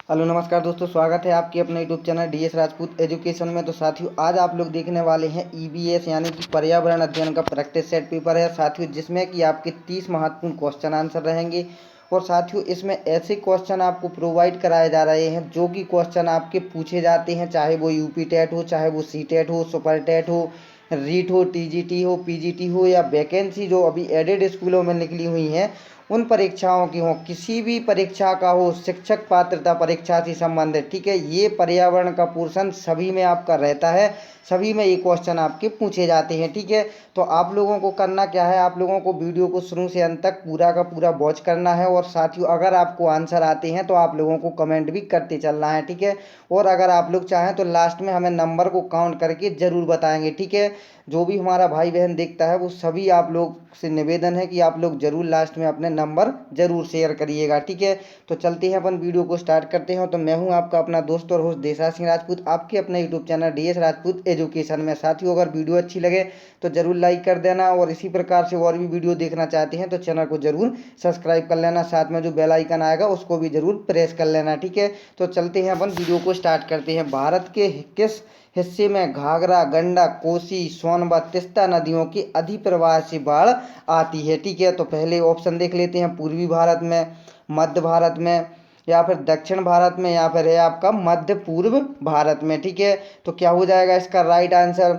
Hello नमस्कार दोस्तों, स्वागत है आपके अपने YouTube channel DS Rajput education में। तो साथियों, आज आप लोग देखने वाले हैं ईवीएस यानी कि पर्यावरण अध्ययन का प्रैक्टिस सेट पेपर है साथियों, जिसमें कि आपके 30 महत्वपूर्ण क्वेश्चन आंसर रहेंगे। और साथियों, इसमें ऐसे क्वेश्चन आपको प्रोवाइड कराए जा रहे हैं जो कि क्वेश्चन आपके पूछे जाते हैं, चाहे वो यूपी टेट हो, चाहे वो सी टेट हो, सुपर टेट हो, रीट हो, टीजीटी हो, पीजीटी हो, या वैकेंसी जो अभी एडेड स्कूलों में निकली हुई हैं उन परीक्षाओं की हो, किसी भी परीक्षा का हो, शिक्षक पात्रता परीक्षा से संबंधित, ठीक है। ये पर्यावरण का पोर्शन सभी में आपका रहता है, सभी में ये क्वेश्चन आपके पूछे जाते हैं, ठीक है। तो आप लोगों को करना क्या है, आप लोगों को वीडियो को शुरू से अंत तक पूरा का पूरा वॉच करना है। और साथियों, अगर आपको आंसर आते हैं तो आप लोगों को कमेंट भी करते चलना है, ठीक है। और अगर आप लोग चाहें तो लास्ट में हमें नंबर को काउंट करके ज़रूर बताएंगे, ठीक है। जो भी हमारा भाई बहन देखता है वो सभी आप लोग से निवेदन है कि आप लोग ज़रूर लास्ट में अपने नंबर ज़रूर शेयर करिएगा, ठीक है। तो चलते हैं, अपन वीडियो को स्टार्ट करते हैं। तो मैं हूं आपका अपना दोस्त और होस्ट देशराज सिंह राजपूत, आपके अपने YouTube channel DS Rajput education में। साथियों, अगर वीडियो अच्छी लगे तो ज़रूर लाइक कर देना, और इसी प्रकार से और भी वीडियो देखना चाहते हैं तो चैनल को ज़रूर सब्सक्राइब कर लेना, साथ में जो बेल आइकन आएगा उसको भी ज़रूर प्रेस कर लेना, ठीक है। तो चलते हैं, अपन वीडियो को स्टार्ट करते हैं। भारत के किस हिस्से में घाघरा, गंडक, कोसी, सोनभद्र, तीस्ता नदियों के अधिप्रवाह से बाढ़ आती है, ठीक है। तो पहले ऑप्शन देख लेते हैं, पूर्वी भारत में, मध्य भारत में, या फिर दक्षिण भारत में, या फिर है आपका मध्य पूर्व भारत में, ठीक है। तो क्या हो जाएगा इसका राइट आंसर।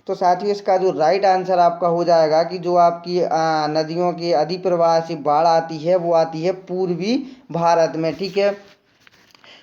तो साथियों, इसका जो राइट आंसर आपका हो जाएगा कि जो आपकी नदियों के अधिप्रवाह से बाढ़ आती है वो आती है पूर्वी भारत में, ठीक है।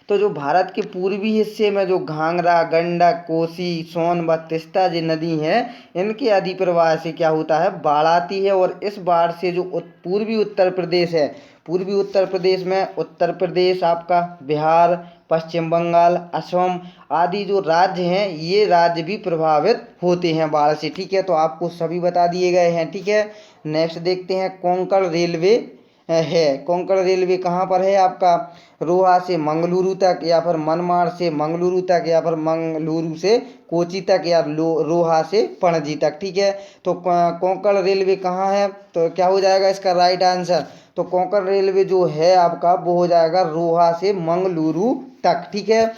तो जो भारत के पूर्वी हिस्से में जो घाघरा, गंडक, कोसी, सोनभद्र, तीस्ता जो नदी हैं, इनके अधिप्रवाह से क्या होता है, बाढ़ आती है। और इस बाढ़ से जो पूर्वी उत्तर प्रदेश है, पूर्वी उत्तर प्रदेश में उत्तर प्रदेश आपका, बिहार, पश्चिम बंगाल, असम आदि जो राज्य हैं, ये राज्य भी प्रभावित होते हैं बाढ़ से, ठीक है। तो आपको सभी बता दिए गए हैं, ठीक है। नेक्स्ट देखते हैं, कोंकण रेलवे है। कोंकण रेलवे कहाँ पर है आपका, रोहा से मंगलुरु तक, या फिर मनमाड़ से मंगलुरु तक, या फिर मंगलुरु से कोची तक, या रोहा से पणजी तक, ठीक है। तो कोंकण रेलवे कहाँ है, तो क्या हो जाएगा इसका राइट आंसर। तो कोंकण रेलवे जो है आपका वो हो जाएगा रोहा से मंगलुरु तक, ठीक है।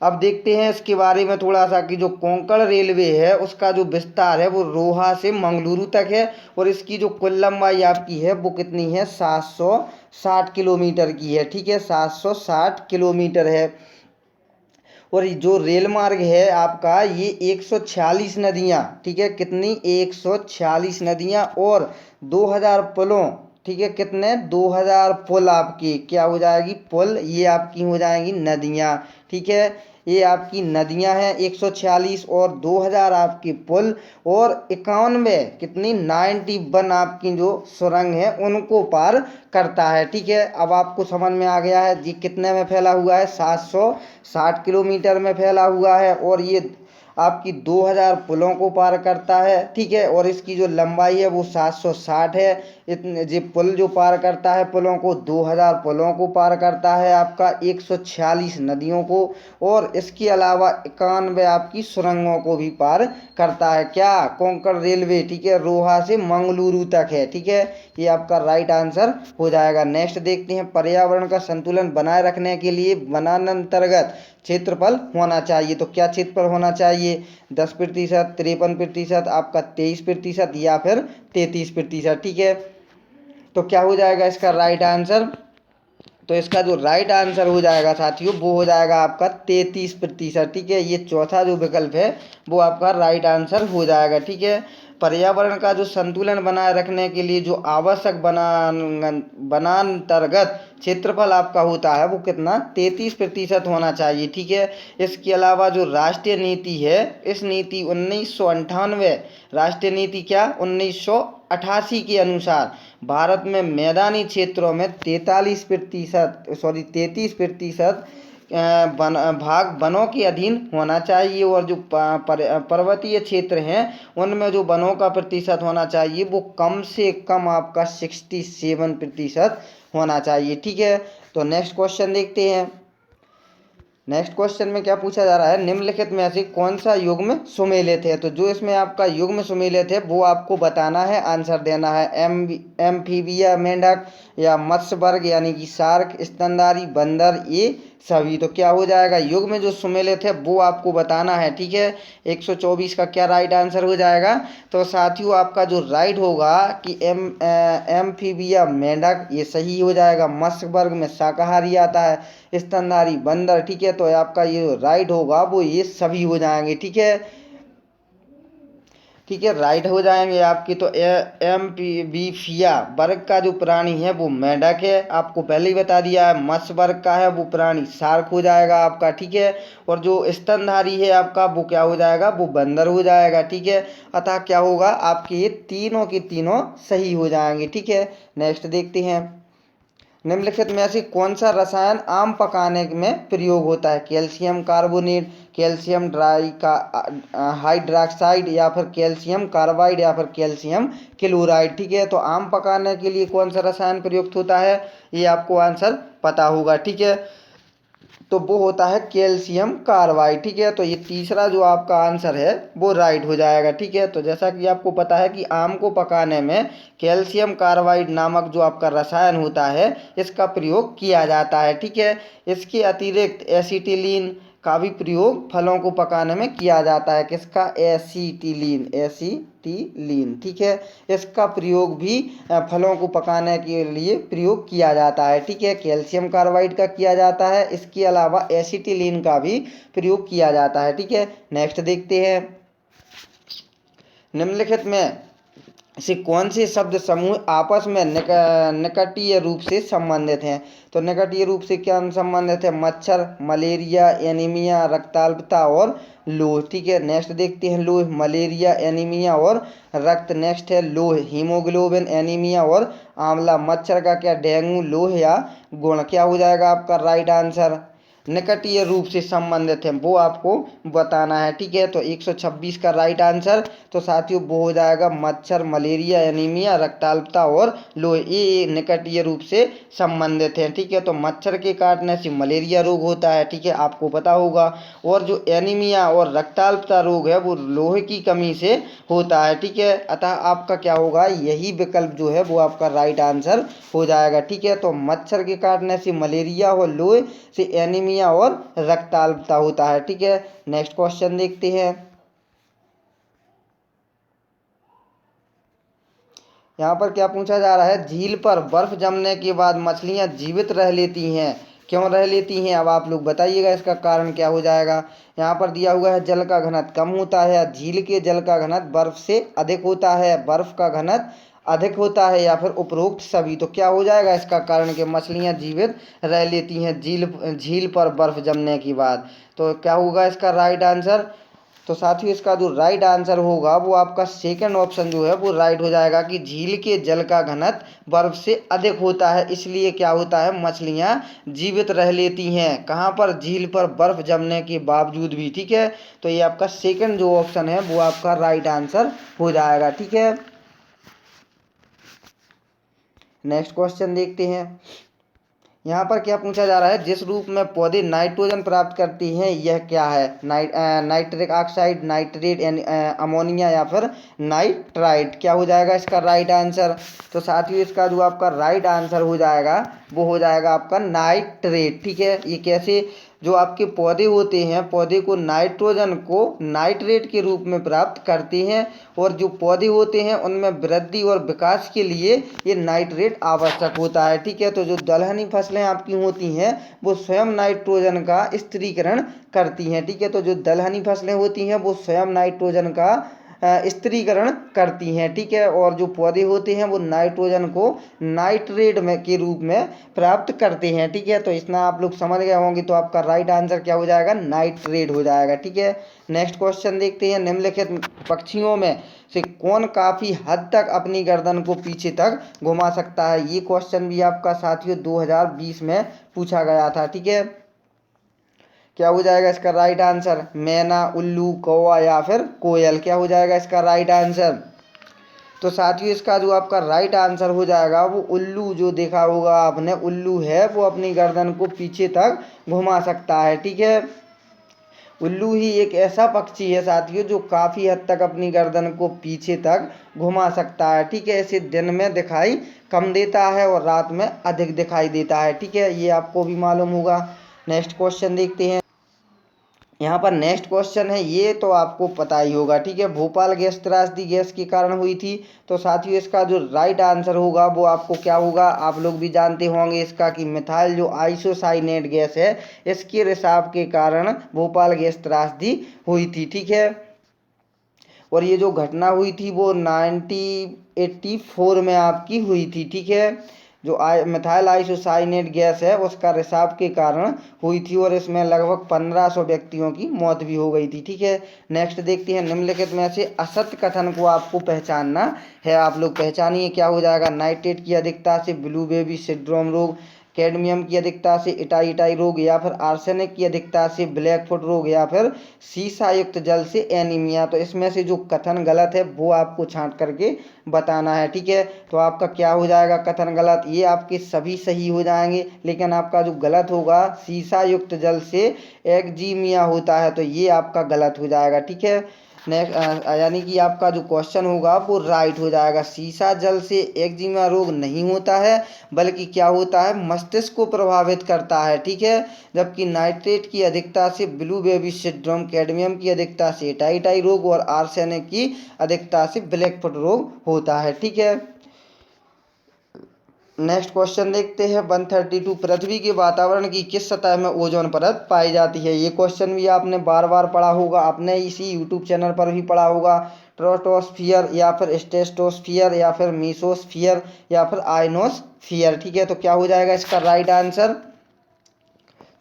अब देखते हैं इसके बारे में थोड़ा सा कि जो कोंकण रेलवे है उसका जो विस्तार है वो रोहा से मंगलुरु तक है, और इसकी जो कुल लंबाई आपकी है वो कितनी है, 760 किलोमीटर की है, ठीक है। 760 किलोमीटर है। और जो रेल मार्ग है आपका, ये 146 नदियाँ, ठीक है, कितनी, 146 नदियाँ, और 2000 पुलों, ठीक है, कितने, 2000 पुल आपकी क्या हो जाएगी, पुल, ये आपकी हो जाएंगी नदियाँ, ठीक है। ये आपकी नदियां हैं 146, और 2000 आपकी पुल, और 91 कितनी, 91 आपकी जो सुरंग है उनको पार करता है, ठीक है। अब आपको समझ में आ गया है जी कितने में फैला हुआ है, 760 किलोमीटर में फैला हुआ है, और ये आपकी 2000 पुलों को पार करता है, ठीक है। और इसकी जो लंबाई है वो 760 है। इतने जो पुल जो पार करता है पुलों को, 2000 पुलों को पार करता है आपका, 146 नदियों को, और इसके अलावा 91 आपकी सुरंगों को भी पार करता है, क्या, कोंकण रेलवे, ठीक है, रोहा से मंगलुरु तक है, ठीक है। ये आपका राइट आंसर हो जाएगा। नेक्स्ट देखते हैं, पर्यावरण का संतुलन बनाए रखने के लिए वनांतर्गत क्षेत्रफल होना चाहिए। तो क्या क्षेत्रफल होना चाहिए, 10%, 53%, आपका 23%, या फिर 33%, ठीक है। तो क्या हो जाएगा इसका राइट आंसर। तो इसका जो राइट आंसर हो जाएगा साथियों वो हो जाएगा आपका 33%, ठीक है। ये चौथा जो विकल्प है वो आपका राइट आंसर हो जाएगा, ठीक है। पर्यावरण का जो संतुलन बनाए रखने के लिए जो आवश्यक वनांतर्गत क्षेत्रफल आपका होता है वो कितना, 33% होना चाहिए, ठीक है। इसके अलावा जो राष्ट्रीय नीति है, इस नीति 1998 राष्ट्रीय नीति क्या, 1988 के अनुसार भारत में मैदानी क्षेत्रों में 33% भाग वनों के अधीन होना चाहिए, और जो पर्वतीय क्षेत्र हैं उनमें जो वनों का प्रतिशत होना चाहिए वो कम से कम आपका 67% होना चाहिए, ठीक है। तो नेक्स्ट क्वेश्चन देखते हैं। नेक्स्ट क्वेश्चन में क्या पूछा जा रहा है, निम्नलिखित में से कौन सा युग्म सुमेलित है। तो जो इसमें आपका युग्म सुमेलित है वो आपको बताना है, आंसर देना है। एम्फीबिया मेंढक, या मत्स्य वर्ग यानी कि शार्क, स्तनधारी, बंदर, ये सभी। तो क्या हो जाएगा, युग में जो सुमेलित है वो आपको बताना है, ठीक है। 124 का क्या राइट आंसर हो जाएगा। तो साथियों आपका जो राइट होगा कि एम्फीबिया मेंढक, ये सही हो जाएगा। मत्स्य वर्ग में शाकाहारी आता है, स्तनधारी बंदर, ठीक है। तो आपका ये राइट होगा वो ये सभी हो जाएंगे, ठीक है। ठीक है, राइट हो जाएंगे आपकी। तो एम्फीबिया वर्ग का जो प्राणी है वो मेंढक है, आपको पहले ही बता दिया है। मत्स्य वर्ग का है वो प्राणी शार्क हो जाएगा आपका, ठीक है। और जो स्तनधारी है आपका वो क्या हो जाएगा, वो बंदर हो जाएगा, ठीक है। अतः क्या होगा, आपके ये तीनों के तीनों सही हो जाएंगे, ठीक है। नेक्स्ट देखते हैं, निम्नलिखित में से कौन सा रसायन आम पकाने में प्रयोग होता है। कैल्शियम कार्बोनेट, कैल्शियम ड्राई का हाइड्रोक्साइड, या फिर कैल्शियम कार्बाइड, या फिर कैल्शियम क्लोराइड, ठीक है। तो आम पकाने के लिए कौन सा रसायन प्रयुक्त होता है, ये आपको आंसर पता होगा, ठीक है। तो वो होता है कैल्शियम कार्बाइड, ठीक है। तो ये तीसरा जो आपका आंसर है वो राइट हो जाएगा, ठीक है। तो जैसा कि आपको पता है कि आम को पकाने में कैल्शियम कार्बाइड नामक जो आपका रसायन होता है इसका प्रयोग किया जाता है, ठीक है। इसके अतिरिक्त एसिटिलीन का भी प्रयोग फलों को पकाने में किया जाता है। किसका, एसिटिलीन, एसिटिलीन, ठीक है। इसका प्रयोग भी फलों को पकाने के लिए प्रयोग किया जाता है, ठीक है। कैल्शियम कार्बाइड का किया जाता है, इसके अलावा एसिटिलीन का भी प्रयोग किया जाता है, ठीक है। नेक्स्ट देखते हैं, निम्नलिखित में से कौन से शब्द समूह आपस में निकटीय रूप से संबंधित हैं। तो निकटीय रूप से क्या संबंधित है, मच्छर, मलेरिया, एनीमिया, रक्ताल्पता और लोह, ठीक है। नेक्स्ट देखते हैं, लोह, मलेरिया, एनीमिया और रक्त। नेक्स्ट है लोह, हीमोग्लोबिन, एनीमिया और आंवला। मच्छर का क्या, डेंगू, लोह या गुण, क्या हो जाएगा आपका राइट आंसर। निकटीय रूप से संबंधित है वो आपको बताना है, ठीक है। तो 126 का राइट आंसर तो साथियों वो हो जाएगा मच्छर, मलेरिया, एनीमिया, रक्ताल्पता और लोह, ये निकटीय रूप से संबंधित हैं, ठीक है। तो मच्छर के काटने से मलेरिया रोग होता है, ठीक है, आपको पता होगा। और जो एनीमिया और रक्ताल्पता रोग है वो लोहे की कमी से होता है, ठीक है। अतः आपका क्या होगा, यही विकल्प जो है वो आपका राइट आंसर हो जाएगा, ठीक है। तो मच्छर के काटने से मलेरिया और लोहे से एनीमिया और रक्ताल्पता होता है, ठीक है। नेक्स्ट क्वेश्चन देखते हैं, यहाँ पर क्या पूछा जा रहा है, झील पर बर्फ जमने के बाद मछलियाँ जीवित रह लेती हैं, क्यों रह लेती हैं, अब आप लोग बताइएगा इसका कारण क्या हो जाएगा। यहाँ पर दिया हुआ है जल का घनत्व कम होता है, झील के जल का घनत्व बर्फ से अधिक होता है, बर्फ का घनत्व अधिक होता है, या फिर उपरोक्त सभी। तो क्या हो जाएगा इसका कारण कि मछलियाँ जीवित रह लेती हैं झील पर बर्फ जमने के बाद। तो क्या होगा इसका राइट आंसर। तो साथियों इसका जो राइट आंसर होगा वो आपका सेकंड ऑप्शन जो है वो राइट हो जाएगा कि झील के जल का घनत्व बर्फ से अधिक होता है, इसलिए क्या होता है, मछलियां जीवित रह लेती हैं, कहाँ पर, झील पर बर्फ जमने के बावजूद भी, ठीक है। तो ये आपका सेकंड जो ऑप्शन है वो आपका राइट आंसर हो जाएगा, ठीक है। नेक्स्ट क्वेश्चन देखते हैं, यहाँ पर क्या पूछा जा रहा है, जिस रूप में पौधे नाइट्रोजन प्राप्त करती हैं यह क्या है, नाइट्रिक ऑक्साइड, नाइट्रेट, अमोनिया, या फिर नाइट्राइट, क्या हो जाएगा इसका राइट आंसर। तो साथियों इसका जो आपका राइट आंसर हो जाएगा वो हो जाएगा आपका नाइट्रेट, ठीक है। ये कैसे, जो आपके पौधे होते हैं पौधे को नाइट्रोजन को नाइट्रेट के रूप में प्राप्त करते हैं, और जो पौधे होते हैं उनमें वृद्धि और विकास के लिए ये नाइट्रेट आवश्यक होता है, ठीक है। तो जो दलहनी फसलें आपकी होती हैं वो स्वयं नाइट्रोजन का स्थिरीकरण करती हैं, ठीक है। तो जो दलहनी फसलें होती हैं वो स्वयं नाइट्रोजन का स्थिरीकरण करती हैं, ठीक है। और जो पौधे होते हैं वो नाइट्रोजन को नाइट्रेट में के रूप में प्राप्त करते हैं, ठीक है। तो इतना आप लोग समझ गए होंगे, तो आपका राइट आंसर क्या हो जाएगा, नाइट्रेट हो जाएगा, ठीक है। नेक्स्ट क्वेश्चन देखते हैं, निम्नलिखित पक्षियों में से कौन काफ़ी हद तक अपनी गर्दन को पीछे तक घुमा सकता है। ये क्वेश्चन भी आपका साथियों 2020 में पूछा गया था, ठीक है। क्या हो जाएगा इसका राइट आंसर, मैना, उल्लू, कौवा, या फिर कोयल, क्या हो जाएगा इसका राइट आंसर। तो साथियों इसका जो आपका राइट आंसर हो जाएगा वो उल्लू, जो देखा होगा आपने उल्लू है वो अपनी गर्दन को पीछे तक घुमा सकता है, ठीक है। उल्लू ही एक ऐसा पक्षी है साथियों जो काफ़ी हद तक अपनी गर्दन को पीछे तक घुमा सकता है। ठीक है, इसे दिन में दिखाई कम देता है और रात में अधिक दिखाई देता है। ठीक है, ये आपको भी मालूम होगा। नेक्स्ट क्वेश्चन देखते हैं। यहाँ पर नेक्स्ट क्वेश्चन है, ये तो आपको पता ही होगा। ठीक है, भोपाल गैस त्रासदी गैस के कारण हुई थी। तो साथियों इसका जो राइट आंसर होगा वो आपको क्या होगा, आप लोग भी जानते होंगे इसका, कि मिथाइल जो आइसोसाइनेट गैस है इसके रिसाव के कारण भोपाल गैस त्रासदी हुई थी। ठीक है, और ये जो घटना हुई थी वो 1984 में आपकी हुई थी। ठीक है, जो मिथाइल आइसोसाइनेट गैस है उसका रिसाव के कारण हुई थी और इसमें लगभग 1500 व्यक्तियों की मौत भी हो गई थी। ठीक है, नेक्स्ट देखते हैं। निम्नलिखित में से असत्य कथन को आपको पहचानना है, आप लोग पहचानिए। क्या हो जाएगा, नाइट्रेट की अधिकता से ब्लू बेबी सिंड्रोम रोग, कैडमियम की अधिकता से इटाई रोग, या फिर आर्सेनिक की अधिकता से ब्लैक फुट रोग, या फिर सीसा युक्त जल से एनीमिया। तो इसमें से जो कथन गलत है वो आपको छांट करके बताना है। ठीक है, तो आपका क्या हो जाएगा कथन गलत, ये आपके सभी सही हो जाएंगे, लेकिन आपका जो गलत होगा सीसा युक्त जल से एक्जीमिया होता है, तो ये आपका गलत हो जाएगा। ठीक है, नेक्स्ट यानी कि आपका जो क्वेश्चन होगा वो राइट हो जाएगा। सीसा जल से एक्जिमा रोग नहीं होता है, बल्कि क्या होता है, मस्तिष्क को प्रभावित करता है। ठीक है, जबकि नाइट्रेट की अधिकता से ब्लू बेबी सिंड्रोम, कैडमियम की अधिकता से इटाई रोग और आर्सेनिक की अधिकता से ब्लैक फुट रोग होता है। ठीक है, नेक्स्ट क्वेश्चन देखते हैं। 132, पृथ्वी के वातावरण की किस सतह में ओजोन परत पाई जाती है। ये क्वेश्चन भी आपने बार बार पढ़ा होगा, अपने इसी यूट्यूब चैनल पर भी पढ़ा होगा। ट्रोटोस्फियर, या फिर स्ट्रेटोस्फियर, या फिर मीसोस्फियर, या फिर आयनोस्फियर। ठीक है, तो क्या हो जाएगा इसका राइट आंसर।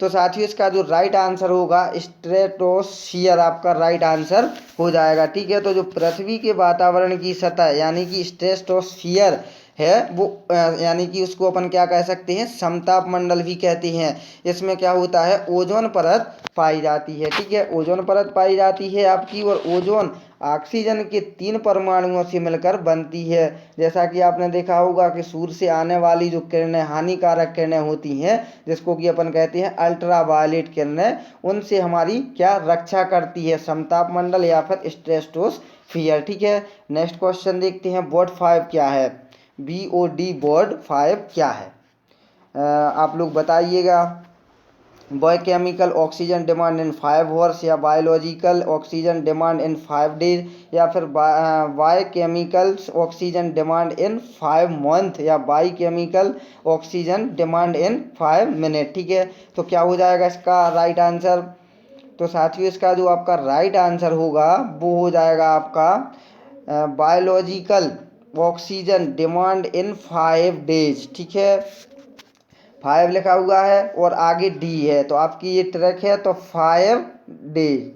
तो साथियों इसका जो राइट आंसर होगा स्ट्रेटोस्फियर आपका राइट आंसर हो जाएगा। ठीक है, तो जो पृथ्वी के वातावरण की सतह यानी कि स्ट्रेटोस्फियर है वो यानी कि उसको अपन क्या कह सकते हैं, समताप मंडल भी कहते हैं। इसमें क्या होता है, ओजोन परत पाई जाती है। ठीक है, ओजोन परत पाई जाती है आपकी, और ओजोन ऑक्सीजन के 3 परमाणुओं से मिलकर बनती है। जैसा कि आपने देखा होगा कि सूर्य से आने वाली जो किरणें, हानिकारक किरणें होती हैं, जिसको कि अपन कहते हैं अल्ट्रा वायलेट किरणें, उनसे हमारी क्या रक्षा करती है, समताप मंडल या फिर स्ट्रेटोस्फियर। ठीक है, नेक्स्ट क्वेश्चन देखते हैं। बोर्ड 5 क्या है, BOD बोर्ड 5 क्या है, आप लोग बताइएगा। Biochemical oxygen demand in 5 hours, या biological oxygen demand in 5 days, या फिर biochemical oxygen demand in 5 month, या biochemical oxygen demand in 5 minute. ठीक है, तो क्या हो जाएगा इसका राइट आंसर। तो साथियों इसका जो आपका राइट आंसर होगा वो हो जाएगा आपका biological oxygen demand in 5 days. ठीक है, 5 लिखा हुआ है और आगे डी है, तो आपकी ये ट्रैक है, तो 5 डेज।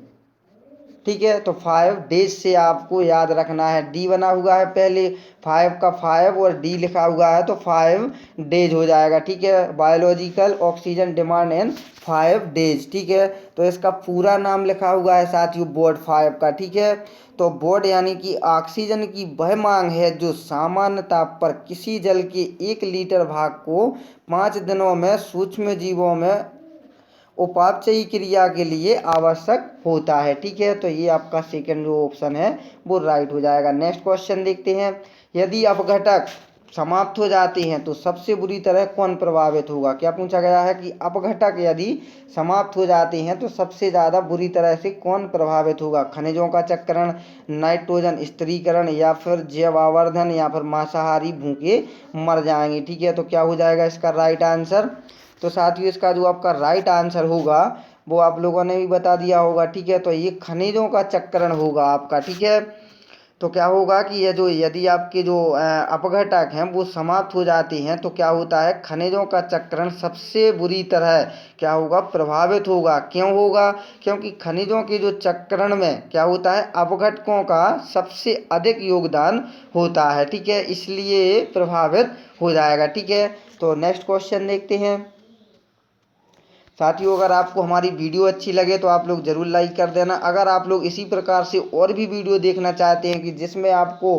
ठीक है, तो 5 डेज से आपको याद रखना है, डी बना हुआ है पहले, 5 का 5 और डी लिखा हुआ है, तो 5 डेज हो जाएगा। ठीक है, biological oxygen demand in 5 days. ठीक है, तो इसका पूरा नाम लिखा हुआ है साथियों बोर्ड 5 का। ठीक है, तो बोर्ड यानी कि ऑक्सीजन की वह मांग है जो सामान्य ताप पर किसी जल के 1 लीटर भाग को 5 दिनों में सूक्ष्म जीवों में उपापचयी क्रिया के लिए आवश्यक होता है। ठीक है, तो ये आपका सेकंड जो ऑप्शन है वो राइट हो जाएगा। नेक्स्ट क्वेश्चन देखते हैं। यदि अपघटक समाप्त हो जाते हैं तो सबसे बुरी तरह कौन प्रभावित होगा। क्या पूछा गया है कि अपघटक यदि समाप्त हो जाते हैं तो सबसे ज़्यादा बुरी तरह से कौन प्रभावित होगा। खनिजों का चक्रण, नाइट्रोजन स्थिरीकरण, या फिर जैव आवर्धन, या फिर मांसाहारी भूखे मर जाएंगे। ठीक है, तो क्या हो जाएगा इसका राइट आंसर। तो साथियों इसका जो आपका राइट आंसर होगा वो आप लोगों ने भी बता दिया होगा। ठीक है, तो ये खनिजों का चक्रण होगा आपका। ठीक है, तो क्या होगा कि ये जो यदि आपके जो अपघटक हैं वो समाप्त हो जाते हैं तो क्या होता है, खनिजों का चक्रण सबसे बुरी तरह क्या होगा, प्रभावित होगा। क्यों होगा, क्योंकि खनिजों के जो चक्रण में क्या होता है, अपघटकों का सबसे अधिक योगदान होता है। ठीक है, इसलिए प्रभावित हो जाएगा। ठीक है, तो नेक्स्ट क्वेश्चन देखते हैं। साथियों अगर आपको हमारी वीडियो अच्छी लगे तो आप लोग ज़रूर लाइक कर देना। अगर आप लोग इसी प्रकार से और भी वीडियो देखना चाहते हैं कि जिसमें आपको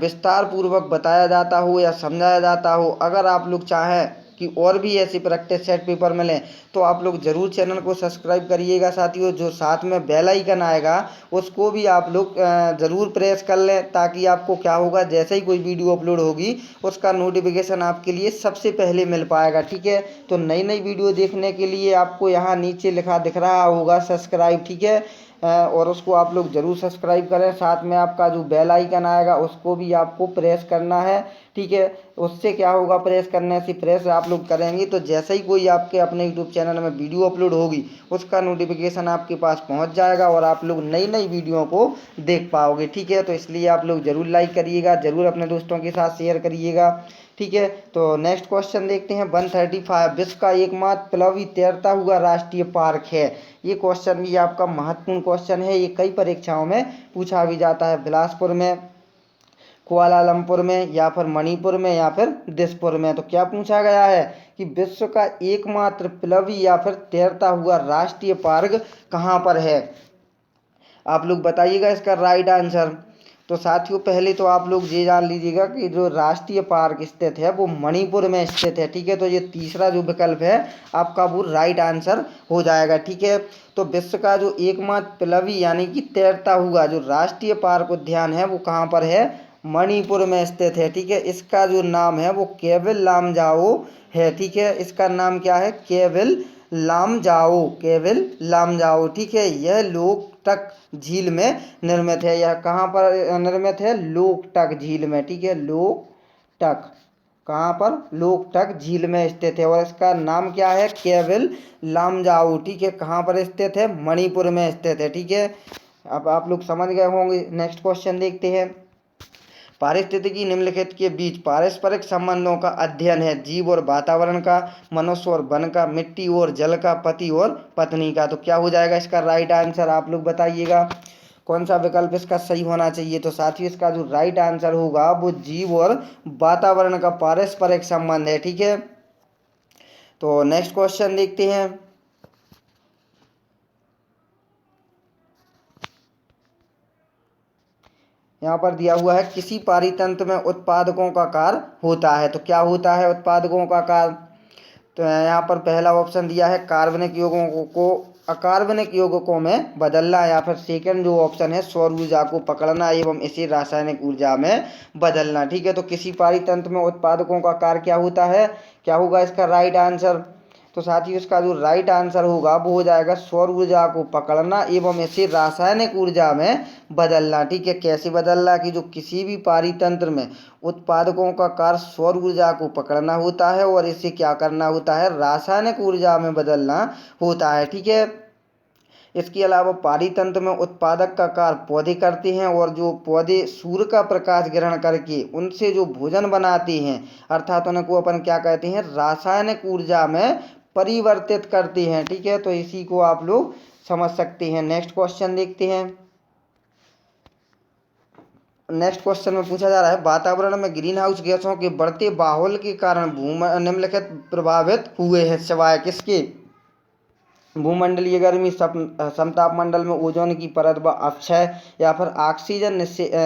विस्तार पूर्वक बताया जाता हो या समझाया जाता हो, अगर आप लोग चाहें कि और भी ऐसे प्रैक्टिस सेट पेपर मिलें तो आप लोग ज़रूर चैनल को सब्सक्राइब करिएगा। साथियों जो साथ में बेल आइकन आएगा उसको भी आप लोग ज़रूर प्रेस कर लें, ताकि आपको क्या होगा, जैसे ही कोई वीडियो अपलोड होगी उसका नोटिफिकेशन आपके लिए सबसे पहले मिल पाएगा। ठीक है, तो नई नई वीडियो देखने के लिए आपको यहाँ नीचे लिखा दिख रहा होगा सब्सक्राइब। ठीक है, और उसको आप लोग ज़रूर सब्सक्राइब करें। साथ में आपका जो बेल आइकन आएगा उसको भी आपको प्रेस करना है। ठीक है, उससे क्या होगा, प्रेस करने से प्रेस आप लोग करेंगे तो जैसे ही कोई आपके अपने यूट्यूब चैनल में वीडियो अपलोड होगी उसका नोटिफिकेशन आपके पास पहुंच जाएगा और आप लोग नई नई वीडियो को देख पाओगे। ठीक है, तो इसलिए आप लोग ज़रूर लाइक करिएगा, ज़रूर अपने दोस्तों के साथ शेयर करिएगा। ठीक है, तो नेक्स्ट क्वेश्चन देखते हैं। 135 विश्व का एकमात्र प्लवी तैरता हुआ राष्ट्रीय पार्क है। ये क्वेश्चन भी आपका महत्वपूर्ण क्वेश्चन है, ये कई परीक्षाओं में पूछा भी जाता है। बिलासपुर में, कुआलालंपुर में, या फिर मणिपुर में, या फिर दिसपुर में। तो क्या पूछा गया है कि विश्व का एकमात्र प्लवी या फिर तैरता हुआ राष्ट्रीय पार्क कहाँ पर है। आप लोग बताइएगा इसका राइट आंसर। तो साथियों पहले तो आप लोग ये जान लीजिएगा कि जो राष्ट्रीय पार्क स्थित है वो मणिपुर में स्थित है। ठीक है, तो ये तीसरा जो विकल्प है आपका वो राइट आंसर हो जाएगा। ठीक है, तो विश्व का जो एकमात्र प्लवी यानी कि तैरता हुआ जो राष्ट्रीय पार्क उद्यान है वो कहाँ पर है, मणिपुर में स्थित है। ठीक है, इसका जो नाम है वो केविल लामजाओ है। ठीक है, इसका नाम क्या है, केविल लामजाओ, केविल लामजाओ। ठीक है, यह लोकटक झील में निर्मित है। यह कहाँ पर निर्मित है, लोकटक झील में। ठीक है, लोकटक कहाँ पर, लोकटक झील में स्थित है और इसका नाम क्या है, केविल लामजाओ। ठीक है, कहाँ पर स्थित है, मणिपुर में स्थित है। ठीक है, अब आप लोग समझ गए होंगे। नेक्स्ट क्वेश्चन देखते हैं। पारिस्थितिकी निम्नलिखित के बीच पारस्परिक संबंधों का अध्ययन है। जीव और वातावरण का, मनुष्य और वन का, मिट्टी और जल का, पति और पत्नी का। तो क्या हो जाएगा इसका राइट आंसर, आप लोग बताइएगा कौन सा विकल्प इसका सही होना चाहिए। तो साथियों इसका जो राइट आंसर होगा वो जीव और वातावरण का पारस्परिक संबंध है। ठीक है, तो नेक्स्ट क्वेश्चन देखते हैं। यहाँ पर दिया हुआ है किसी पारितंत्र में उत्पादकों का कार्य होता है। तो क्या होता है उत्पादकों का कार्य। तो यहाँ पर पहला ऑप्शन दिया है कार्बनिक यौगों को अकार्बनिक यौगिकों में बदलना, या फिर सेकंड जो ऑप्शन है सौर ऊर्जा को पकड़ना एवं इसे रासायनिक ऊर्जा में बदलना। ठीक है, तो किसी पारितंत्र में उत्पादकों का कार्य क्या होता है, क्या होगा इसका राइट आंसर। तो साथ ही उसका जो राइट आंसर होगा वो हो जाएगा सौर ऊर्जा को पकड़ना एवं इसे रासायनिक ऊर्जा में बदलना। ठीक है, कैसे बदलना कि जो किसी भी पारितंत्र में उत्पादकों का कार्य सौर ऊर्जा को पकड़ना होता है और इसे क्या करना होता है, रासायनिक ऊर्जा में बदलना होता है। ठीक है, इसके अलावा पारितंत्र में उत्पादक का कार्य पौधे करते हैं और जो पौधे सूर्य का प्रकाश ग्रहण करके उनसे जो भोजन बनाते हैं अर्थात उनको अपन क्या कहते हैं, रासायनिक ऊर्जा में परिवर्तित करते हैं। ठीक है, तो इसी को आप लोग समझ सकते हैं। नेक्स्ट क्वेश्चन देखते हैं। नेक्स्ट क्वेश्चन में पूछा जा रहा है वातावरण में ग्रीन हाउस गैसों के बढ़ते बाहुल्य के कारण निम्नलिखित प्रभावित हुए हैं सिवाय किसके। भूमंडलीय गर्मी, समताप मंडल में ओजोन की परत व अपक्षय, या फिर ऑक्सीजन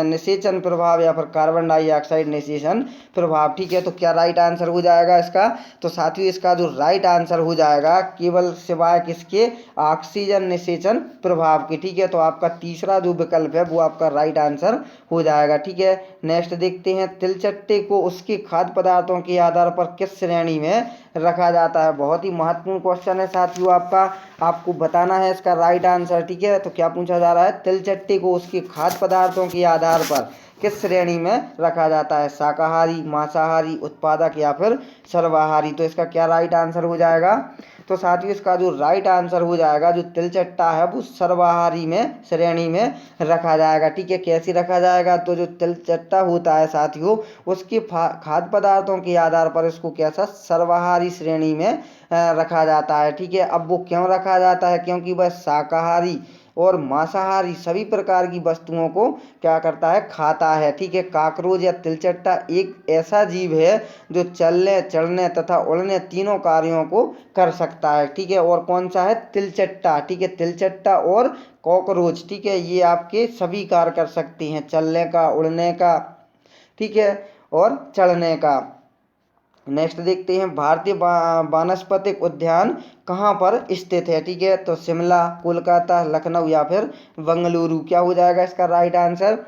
निषेचन प्रभाव, या फिर कार्बन डाइऑक्साइड निषेचन प्रभाव। ठीक है, तो क्या राइट आंसर हो जाएगा इसका। तो साथियों इसका जो राइट आंसर हो जाएगा केवल सिवाय किसके, ऑक्सीजन निषेचन प्रभाव के। ठीक है, तो आपका तीसरा जो विकल्प है वो आपका राइट आंसर हो जाएगा। ठीक है, नेक्स्ट देखते हैं। तिलचट्टे को उसके खाद्य पदार्थों के आधार पर किस श्रेणी में रखा जाता है। बहुत ही महत्वपूर्ण क्वेश्चन है साथियों, आपको बताना है इसका राइट आंसर। ठीक है, तो क्या पूछा जा रहा है, तिलचट्टे को उसके खाद्य पदार्थों के आधार पर किस श्रेणी में रखा जाता है, शाकाहारी, मांसाहारी, उत्पादक, या फिर सर्वाहारी। तो इसका क्या राइट आंसर हो जाएगा। तो साथियों इसका जो राइट आंसर हो जाएगा, जो तिलचट्टा है वो सर्वाहारी में श्रेणी में रखा जाएगा। ठीक है, कैसे रखा जाएगा, तो जो तिलचट्टा होता है साथियों उसके खाद्य पदार्थों के आधार पर इसको कैसा, सर्वाहारी श्रेणी में रखा जाता है। ठीक है, अब वो क्यों रखा जाता है, क्योंकि वह शाकाहारी और मांसाहारी सभी प्रकार की वस्तुओं को क्या करता है, खाता है। ठीक है, काकरोच या तिलचट्टा एक ऐसा जीव है जो चलने, चढ़ने तथा उड़ने तीनों कार्यों को कर सकता है। ठीक है, और कौन सा है, तिलचट्टा। ठीक है, तिलचट्टा और कॉकरोच, ठीक है, ये आपके सभी कार्य कर सकती हैं, चलने का, उड़ने का, ठीक है, और चढ़ने का। नेक्स्ट देखते हैं भारतीय वानस्पतिक उद्यान कहाँ पर स्थित है। ठीक है, तो शिमला, कोलकाता, लखनऊ या फिर बंगलुरु, क्या हो जाएगा इसका राइट आंसर।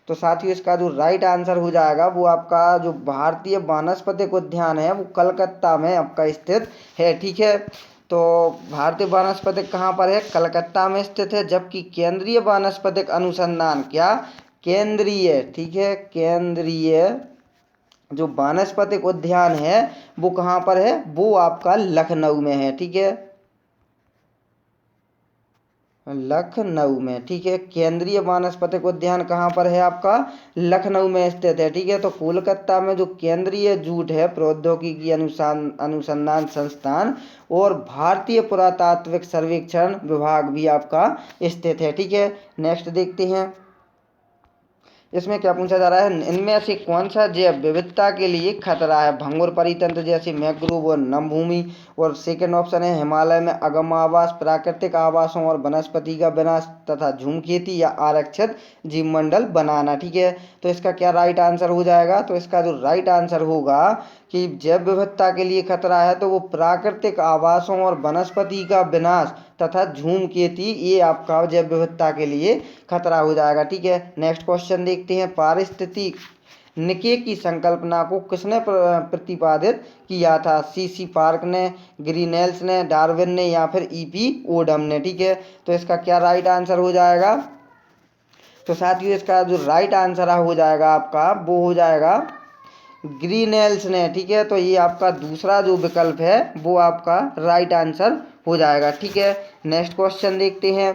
तो साथियों इसका जो राइट आंसर हो जाएगा वो आपका जो भारतीय वानस्पतिक उद्यान है वो कलकत्ता में आपका स्थित है। ठीक है, तो भारतीय वानस्पतिक कहाँ पर है, कलकत्ता में स्थित है। जबकि केंद्रीय वानस्पतिक अनुसंधान, क्या केंद्रीय, ठीक है, केंद्रीय जो वानस्पतिक उद्यान है वो कहाँ पर है, वो आपका लखनऊ में है। ठीक है, लखनऊ में। ठीक है, केंद्रीय वानस्पतिक उद्यान कहाँ पर है आपका, लखनऊ में स्थित है। ठीक है, तो कोलकाता में जो केंद्रीय जूट है प्रौद्योगिकी अनुसंधान संस्थान और भारतीय पुरातात्विक सर्वेक्षण विभाग भी आपका स्थित है। ठीक है, नेक्स्ट देखते हैं इसमें क्या पूछा जा रहा है, इनमें से कौन सा जैव विविधता के लिए खतरा है, भंगुर परितंत्र जैसे मैंग्रोव और नमभूमि। और सेकंड ऑप्शन है हिमालय में अगम आवास, प्राकृतिक आवासों और वनस्पति का विनाश तथा झूम खेती या आरक्षित जीवमंडल बनाना। ठीक है, तो इसका क्या राइट आंसर हो जाएगा, तो इसका जो राइट आंसर होगा कि जैव विविधता के लिए खतरा है तो वो प्राकृतिक आवासों और वनस्पति का विनाश तथा झूम खेती, ये आपका जैव विविधता के लिए खतरा हो जाएगा। ठीक है, नेक्स्ट क्वेश्चन देखते हैं, पारिस्थितिक निके की संकल्पना को किसने प्रतिपादित किया था, सीसी पार्क ने, ग्रीनेल्स ने, डार्विन ने या फिर ईपी ओडम ने। ठीक है, तो इसका क्या राइट आंसर हो जाएगा, तो साथियों इसका जो राइट आंसर हो जाएगा आपका वो हो जाएगा ग्रीनेल्स ने। ठीक है, तो ये आपका दूसरा जो विकल्प है वो आपका राइट आंसर हो जाएगा। ठीक है, नेक्स्ट क्वेश्चन देखते हैं,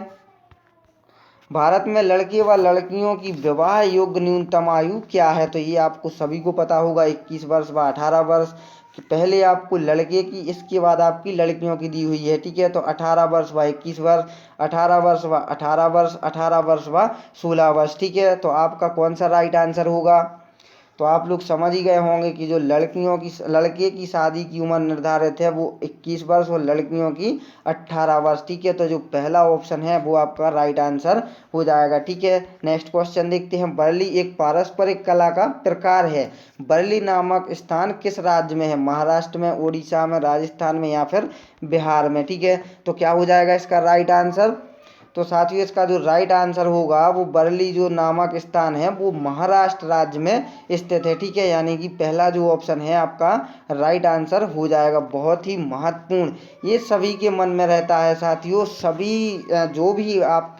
भारत में लड़के व लड़कियों की विवाह योग्य न्यूनतम आयु क्या है। तो ये आपको सभी को पता होगा, 21 वर्ष व 18 वर्ष। पहले आपको लड़के की, इसके बाद आपकी लड़कियों की दी हुई है। ठीक है, तो 18 वर्ष व 21 वर्ष, 18 वर्ष व 18 वर्ष, 18 वर्ष व 16 वर्ष। ठीक है, तो आपका कौन सा राइट आंसर होगा, तो आप लोग समझ ही गए होंगे कि जो लड़के की शादी की उम्र निर्धारित है वो 21 वर्ष और लड़कियों की 18 वर्ष। ठीक है, तो जो पहला ऑप्शन है वो आपका राइट आंसर हो जाएगा। ठीक है, नेक्स्ट क्वेश्चन देखते हैं, बरली एक पारंपरिक कला का प्रकार है, बरली नामक स्थान किस राज्य में है, महाराष्ट्र में, उड़ीसा में, राजस्थान में या फिर बिहार में। ठीक है, तो क्या हो जाएगा इसका राइट आंसर, तो साथियों इसका जो राइट आंसर होगा वो बरली जो नामक स्थान है वो महाराष्ट्र राज्य में स्थित है। ठीक है, यानी कि पहला जो ऑप्शन है आपका राइट आंसर हो जाएगा। बहुत ही महत्वपूर्ण, ये सभी के मन में रहता है साथियों, सभी जो भी आप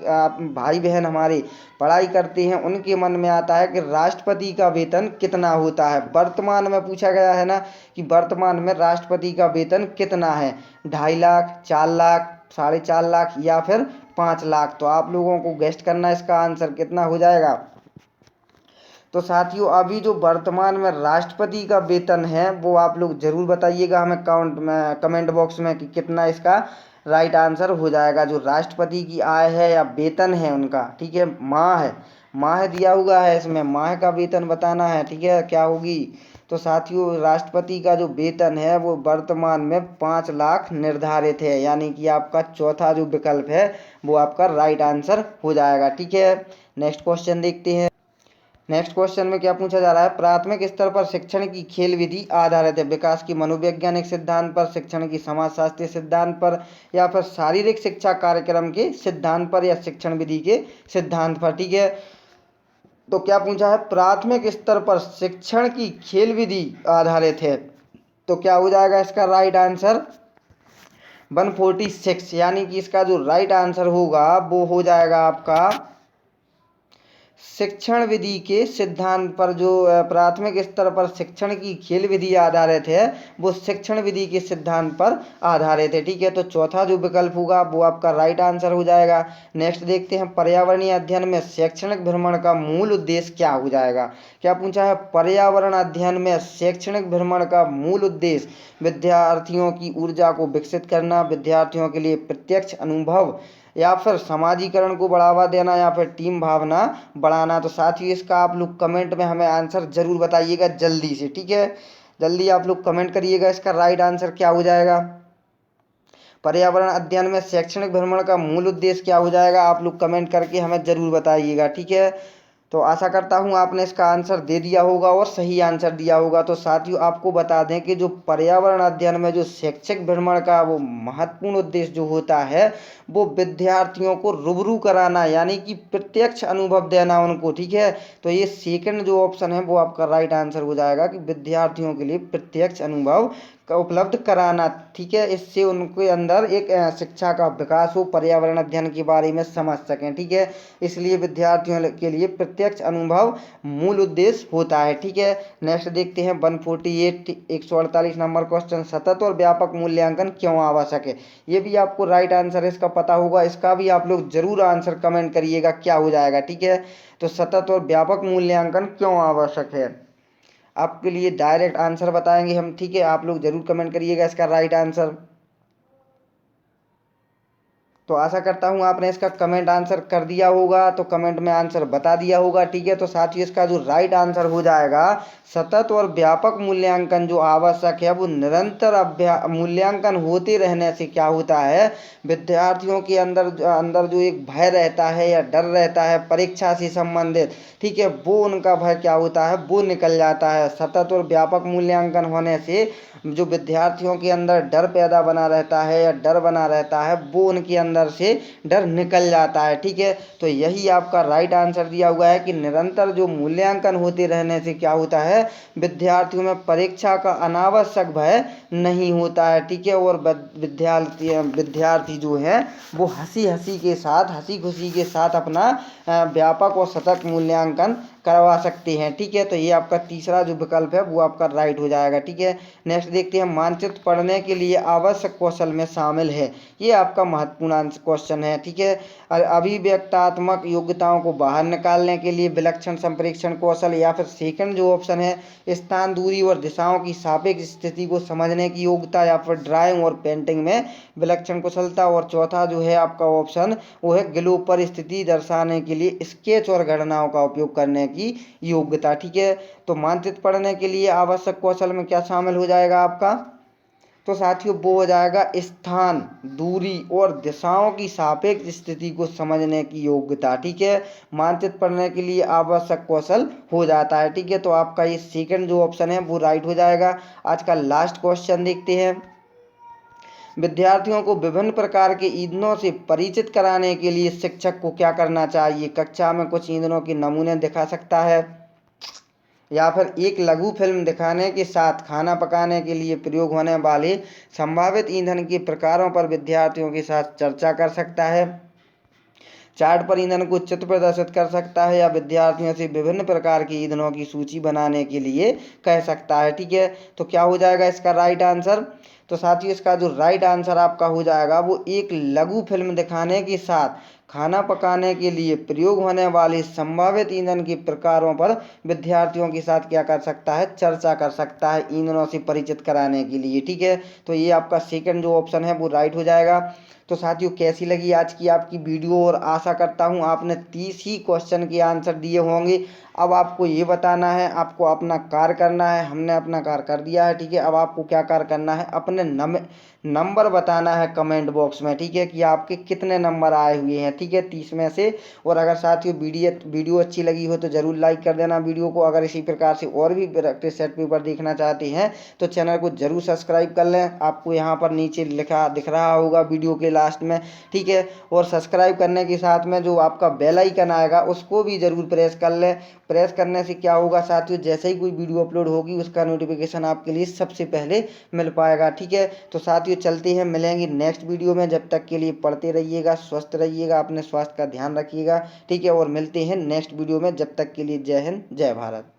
भाई बहन हमारे पढ़ाई करते हैं उनके मन में आता है कि राष्ट्रपति का वेतन कितना होता है। वर्तमान में पूछा गया है ना कि वर्तमान में राष्ट्रपति का वेतन कितना है, 2.5 लाख, 4 लाख, 4.5 लाख या फिर 5 लाख। तो आप लोगों को गेस्ट करना इसका आंसर कितना हो जाएगा। तो साथियों अभी जो वर्तमान में राष्ट्रपति का वेतन है वो आप लोग जरूर बताइएगा हमें कमेंट बॉक्स में कि कितना इसका राइट आंसर हो जाएगा। जो राष्ट्रपति की आय है या वेतन है उनका, ठीक है, माह दिया हुआ है, इसमें माह का वेतन बताना है। ठीक है, क्या होगी, तो साथियों राष्ट्रपति का जो वेतन है वो वर्तमान में 5 लाख निर्धारित है, यानी कि आपका चौथा जो विकल्प है वो आपका राइट आंसर हो जाएगा। ठीक है, नेक्स्ट क्वेश्चन देखते हैं, नेक्स्ट क्वेश्चन में क्या पूछा जा रहा है, प्राथमिक स्तर पर शिक्षण की खेल विधि आधारित है, विकास की मनोवैज्ञानिक सिद्धांत पर, शिक्षण की समाजशास्त्रीय सिद्धांत पर या फिर शारीरिक शिक्षा कार्यक्रम के सिद्धांत पर या शिक्षण विधि के सिद्धांत पर। ठीक है, तो क्या पूछा है, प्राथमिक स्तर पर शिक्षण की खेल विधि आधारित है, तो क्या हो जाएगा इसका राइट आंसर 146, यानी कि इसका जो राइट आंसर होगा वो हो जाएगा आपका शिक्षण विधि के सिद्धांत पर। जो प्राथमिक स्तर पर शिक्षण की खेल विधि आधारित है वो शिक्षण विधि के सिद्धांत पर आधारित है। ठीक है, तो चौथा जो विकल्प होगा वो आपका राइट आंसर हो जाएगा। नेक्स्ट देखते हैं, पर्यावरणीय अध्ययन में शैक्षणिक भ्रमण का मूल उद्देश्य क्या हो जाएगा। क्या पूछा है, पर्यावरण अध्ययन में शैक्षणिक भ्रमण का मूल उद्देश्य विद्यार्थियों की ऊर्जा को विकसित करना, विद्यार्थियों के लिए प्रत्यक्ष अनुभव या फिर समाजीकरण को बढ़ावा देना या फिर टीम भावना बढ़ाना। तो साथियों इसका आप लोग कमेंट में हमें आंसर जरूर बताइएगा जल्दी से। ठीक है, जल्दी आप लोग कमेंट करिएगा इसका राइट आंसर क्या हो जाएगा। पर्यावरण अध्ययन में शैक्षणिक भ्रमण का मूल उद्देश्य क्या हो जाएगा, आप लोग कमेंट करके हमें जरूर बताइएगा। ठीक है, तो आशा करता हूँ आपने इसका आंसर दे दिया होगा और सही आंसर दिया होगा। तो साथियों आपको बता दें कि जो पर्यावरण अध्ययन में जो शैक्षिक भ्रमण का वो महत्वपूर्ण उद्देश्य जो होता है वो विद्यार्थियों को रूबरू कराना यानी कि प्रत्यक्ष अनुभव देना उनको, ठीक है। तो ये सेकंड जो ऑप्शन है वो आपका राइट आंसर हो जाएगा कि विद्यार्थियों के लिए प्रत्यक्ष अनुभव का उपलब्ध कराना, ठीक है। इससे उनके अंदर एक शिक्षा का विकास हो, पर्यावरण अध्ययन के बारे में समझ सकें, ठीक है। इसलिए विद्यार्थियों के लिए प्रत्यक्ष अनुभव मूल उद्देश्य होता है, ठीक है। नेक्स्ट देखते हैं 148 148 नंबर क्वेश्चन, सतत और व्यापक मूल्यांकन क्यों आवश्यक है। ये भी आपको राइट आंसर इसका पता होगा, इसका भी आप लोग जरूर आंसर कमेंट करिएगा क्या हो जाएगा, ठीक है। तो सतत और व्यापक मूल्यांकन क्यों आवश्यक है, आपके लिए डायरेक्ट आंसर बताएंगे हम, ठीक है। आप लोग जरूर कमेंट करिएगा इसका राइट आंसर। तो आशा करता हूँ आपने इसका कमेंट आंसर कर दिया होगा, तो कमेंट में आंसर बता दिया होगा, ठीक है। तो साथ ही इसका जो राइट आंसर हो जाएगा सतत और व्यापक मूल्यांकन जो आवश्यक है वो निरंतर मूल्यांकन होते रहने से क्या होता है, विद्यार्थियों के अंदर अंदर जो एक भय रहता है या डर रहता है परीक्षा से संबंधित, ठीक है, वो उनका भय क्या होता है वो निकल जाता है। सतत और व्यापक मूल्यांकन होने से जो विद्यार्थियों के अंदर डर पैदा बना रहता है या डर बना रहता है वो उनके अंदर से डर निकल जाता है, ठीक है। तो यही आपका राइट आंसर दिया हुआ है कि निरंतर जो मूल्यांकन होते रहने से क्या होता है, विद्यार्थियों में परीक्षा का अनावश्यक भय नहीं होता है, ठीक है। और विद्यार्थी जो है वो हंसी खुशी के साथ अपना व्यापक और सतत मूल्यांकन करवा सकते हैं, ठीक है। तो ये आपका तीसरा जो विकल्प है वो आपका राइट हो जाएगा, ठीक है। नेक्स्ट देखते हैं मानचित्र पढ़ने के लिए आवश्यक कौशल में शामिल है, ये आपका महत्वपूर्ण क्वेश्चन है, ठीक है। अभिव्यक्तात्मक योग्यताओं को बाहर निकालने के लिए विलक्षण संप्रेषण कौशल, या फिर सेकंड जो ऑप्शन है स्थान दूरी और दिशाओं की सापेक्ष स्थिति को समझने की योग्यता, या फिर ड्राइंग और पेंटिंग में विलक्षण कुशलता, और चौथा जो है आपका ऑप्शन वो है ग्लोब पर स्थिति दर्शाने के लिए स्केच और गणनाओं का उपयोग करने की योग्यता, ठीक है। तो मानचित्र पढ़ने के लिए आवश्यक कौशल में क्या शामिल हो जाएगा आपका, तो साथियों वो हो जाएगा स्थान दूरी और दिशाओं की सापेक्ष स्थिति को समझने की योग्यता, ठीक है। मानचित्र पढ़ने के लिए आवश्यक कौशल हो जाता है, ठीक है। तो आपका ये सेकंड जो ऑप्शन है वो राइट हो जाएगा। आज का लास्ट क्वेश्चन देखते हैं, विद्यार्थियों को विभिन्न प्रकार के ईंधनों से परिचित कराने के लिए शिक्षक को क्या करना चाहिए, कक्षा में कुछ ईंधनों के नमूने दिखा सकता है, या फिर एक लघु फिल्म दिखाने के साथ खाना पकाने के लिए प्रयोग होने वाले संभावित ईंधन के प्रकारों पर विद्यार्थियों के साथ चर्चा कर सकता है, चार्ट पर ईंधन को चित्र प्रदर्शित कर सकता है, या विद्यार्थियों से विभिन्न प्रकार के ईंधनों की सूची बनाने के लिए कह सकता है, ठीक है। तो क्या हो जाएगा इसका राइट आंसर, तो साथियों इसका जो राइट आंसर आपका हो जाएगा वो एक लघु फिल्म दिखाने के साथ खाना पकाने के लिए प्रयोग होने वाले संभावित ईंधन के प्रकारों पर विद्यार्थियों के साथ क्या कर सकता है, चर्चा कर सकता है ईंधनों से परिचित कराने के लिए, ठीक है। तो ये आपका सेकंड जो ऑप्शन है वो राइट हो जाएगा। तो साथियों कैसी लगी आज की आपकी वीडियो, और आशा करता हूँ आपने 30 ही क्वेश्चन के आंसर दिए होंगे। अब आपको ये बताना है, आपको अपना कार्य करना है, हमने अपना कार्य कर दिया है, ठीक है। अब आपको क्या कार्य करना है, अपने नंबर बताना है कमेंट बॉक्स में, ठीक है, कि आपके कितने नंबर आए हुए हैं, ठीक है, 30 में से। और अगर साथियों वीडियो अच्छी लगी हो तो ज़रूर लाइक कर देना वीडियो को। अगर इसी प्रकार से और भी प्रैक्टिस सेट पेपर देखना चाहते हैं तो चैनल को ज़रूर सब्सक्राइब कर लें, आपको यहाँ पर नीचे लिखा दिख रहा होगा वीडियो के लास्ट में, ठीक है। और सब्सक्राइब करने के साथ में जो आपका बेल आइकन आएगा उसको भी ज़रूर प्रेस कर लें। प्रेस करने से क्या होगा साथियों, जैसे ही कोई वीडियो अपलोड होगी उसका नोटिफिकेशन आपके लिए सबसे पहले मिल पाएगा, ठीक है। तो साथियों चलते हैं, मिलेंगे नेक्स्ट वीडियो में, जब तक के लिए पढ़ते रहिएगा, स्वस्थ रहिएगा, अपने स्वास्थ्य का ध्यान रखिएगा, ठीक है। और मिलते हैं नेक्स्ट वीडियो में, जब तक के लिए जय हिंद जय भारत।